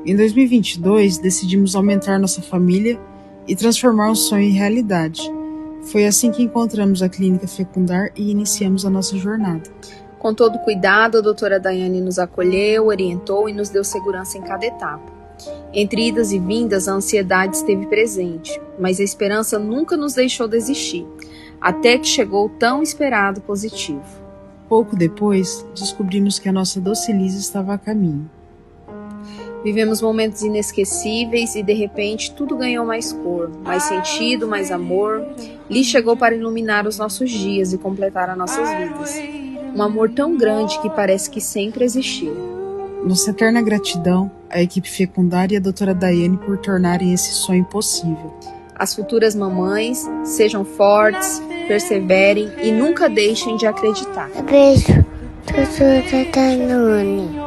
Em 2022, decidimos aumentar nossa família e transformar um sonho em realidade. Foi assim que encontramos a Clínica Fecundar e iniciamos a nossa jornada. Com todo cuidado, a doutora Daiane nos acolheu, orientou e nos deu segurança em cada etapa. Entre idas e vindas, a ansiedade esteve presente, mas a esperança nunca nos deixou desistir, até que chegou o tão esperado positivo. Pouco depois, descobrimos que a nossa dociliza estava a caminho. Vivemos momentos inesquecíveis e, de repente, tudo ganhou mais cor, mais sentido, mais amor. Li chegou para iluminar os nossos dias e completar as nossas vidas. Um amor tão grande que parece que sempre existiu. Nossa eterna gratidão à equipe Fecundar e à doutora Daiane por tornarem esse sonho possível. As futuras mamães sejam fortes, perseverem e nunca deixem de acreditar. Beijo, doutora Daiane.